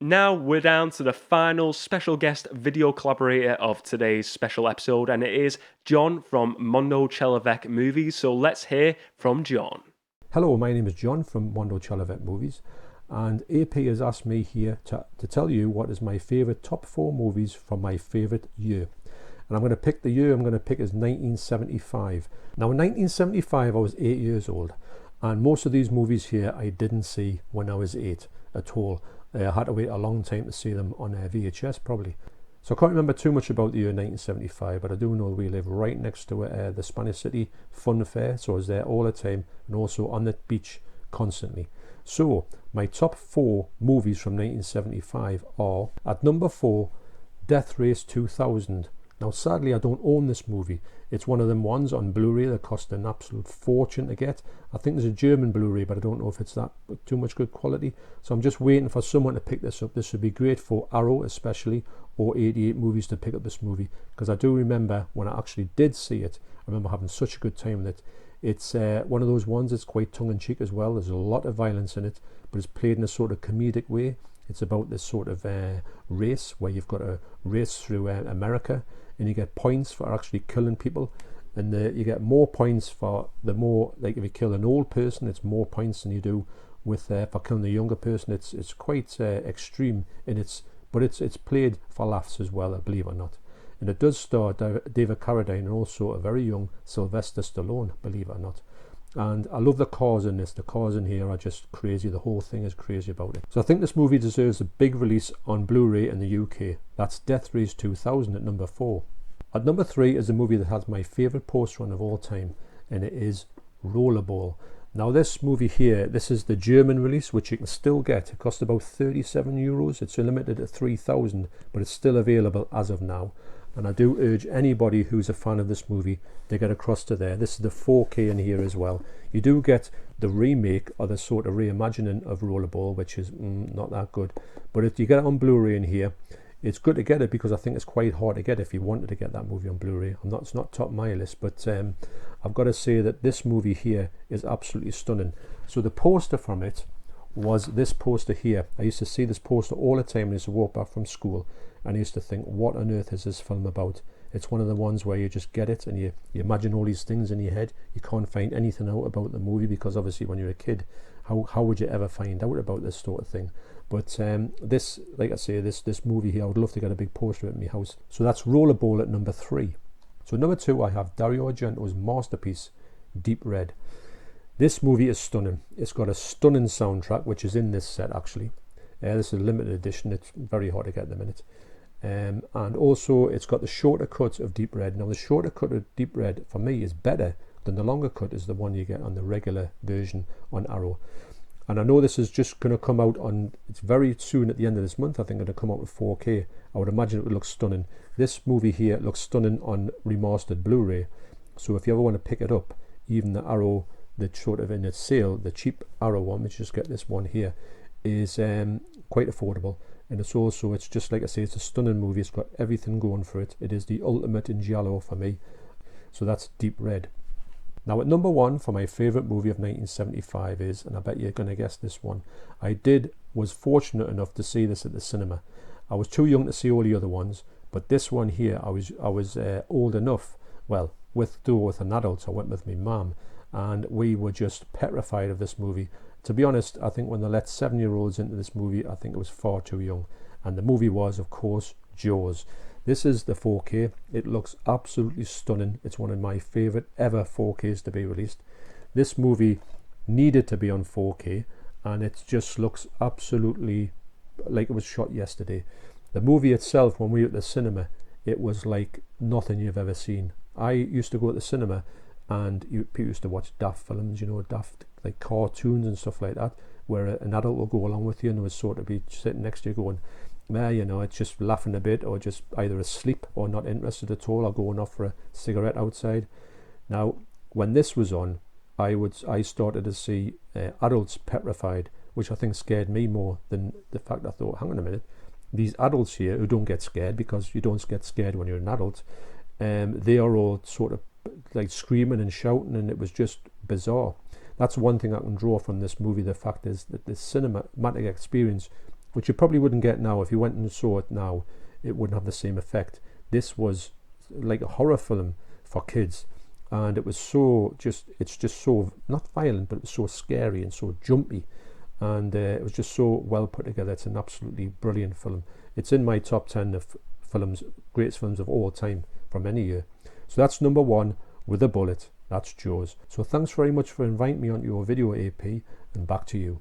Now we're down to the final special guest video collaborator of today's special episode, and it is John from Mondo Chelloveck Movies. So let's hear from John. Hello, my name is John from Mondo Chelloveck Movies, and AP has asked me here to tell you what is my favourite top 4 movies from my favourite year. And I'm going to pick the year I'm going to pick is 1975. Now in 1975 I was 8 years old, and most of these movies here I didn't see when I was 8 at all. I had to wait a long time to see them on VHS probably. So I can't remember too much about the year 1975, but I do know we live right next to the Spanish City Fun Fair, so I was there all the time and also on the beach constantly. So my top 4 movies from 1975 are, at number 4, Death Race 2000. Now sadly I don't own this movie. It's one of them ones on Blu-ray that cost an absolute fortune to get. I think there's a German Blu-ray, but I don't know if it's that too much good quality. So I'm just waiting for someone to pick this up. This would be great for Arrow especially, or 88 Movies to pick up this movie, because I do remember when I actually did see it, I remember having such a good time with it. It's one of those ones that's quite tongue-in-cheek as well. There's a lot of violence in it, but it's played in a sort of comedic way. It's about this sort of race where you've got to race through America, and you get points for actually killing people, and you get more points for the more, like if you kill an old person, it's more points than you do with for killing a younger person. It's quite extreme in its, but it's played for laughs as well, believe it or not. And it does star David Carradine and also a very young Sylvester Stallone, believe it or not. And I love the cars in this. The cars in here are just crazy. The whole thing is crazy about it. So I think this movie deserves a big release on Blu-ray in the UK. That's Death Race 2000 at number 4. At number 3 is a movie that has my favourite poster on of all time, and it is Rollerball. Now this movie here, this is the German release, which you can still get. It costs about €37. It's limited at 3,000, but it's still available as of now. And I do urge anybody who's a fan of this movie to get across to there. This is the 4K in here as well. You do get the remake or the sort of reimagining of Rollerball, which is not that good. But if you get it on Blu-ray in here, it's good to get it, because I think it's quite hard to get if you wanted to get that movie on Blu-ray. It's not top of my list, but I've got to say that this movie here is absolutely stunning. So the poster from it was this poster here. I used to see this poster all the time when I used to walk back from school, and I used to think, what on earth is this film about? It's one of the ones where you just get it and you imagine all these things in your head. You can't find anything out about the movie, because obviously when you're a kid, how would you ever find out about this sort of thing? But this, like I say, this movie here, I would love to get a big poster in my house. So that's Rollerball at number 3. So number 2, I have Dario Argento's masterpiece, Deep Red. This movie is stunning. It's got a stunning soundtrack, which is in this set actually. This is a limited edition. It's very hard to get at the minute. And also it's got the shorter cut of Deep Red. Now the shorter cut of Deep Red for me is better than the longer cut is the one you get on the regular version on Arrow. And I know this is just going to come out on, it's very soon at the end of this month, I think it'll come out with 4K. I would imagine it would look stunning. This movie here looks stunning on remastered Blu-ray. So if you ever want to pick it up, even the Arrow, the sort of in its sale, the cheap Arrow one, which just get this one here, is quite affordable. And it's also, it's just like I say, it's a stunning movie. It's got everything going for it. It is the ultimate in giallo for me. So that's Deep Red. Now at number 1 for my favourite movie of 1975 is, and I bet you're going to guess this one, was fortunate enough to see this at the cinema. I was too young to see all the other ones, but this one here, I was old enough, well, with an adult. I went with my mum, and we were just petrified of this movie. To be honest, I think when they let 7-year-olds into this movie, I think it was far too young. And the movie was, of course, Jaws. This is the 4K. It looks absolutely stunning. It's one of my favourite ever 4Ks to be released. This movie needed to be on 4K, and it just looks absolutely like it was shot yesterday. The movie itself, when we were at the cinema, it was like nothing you've ever seen. I used to go to the cinema, and people used to watch daft films, daft like cartoons and stuff like that, where an adult will go along with you and would sort of be sitting next to you going, it's just laughing a bit, or just either asleep or not interested at all, or going off for a cigarette outside. Now, when this was on, I started to see adults petrified, which I think scared me more than the fact I thought, hang on a minute, these adults here who don't get scared, because you don't get scared when you're an adult, they are all sort of like screaming and shouting, and it was just bizarre. That's one thing I can draw from this movie. The fact is that the cinematic experience which you probably wouldn't get now. If you went and saw it now, it wouldn't have the same effect. This was like a horror film for kids, and it was it's just so, not violent, but it was so scary and so jumpy, and it was just so well put together. It's an absolutely brilliant film. It's in my top 10 of films, greatest films of all time from any year. So that's number 1 with a bullet. That's Jaws. So thanks very much for inviting me onto your video, AP, and back to you.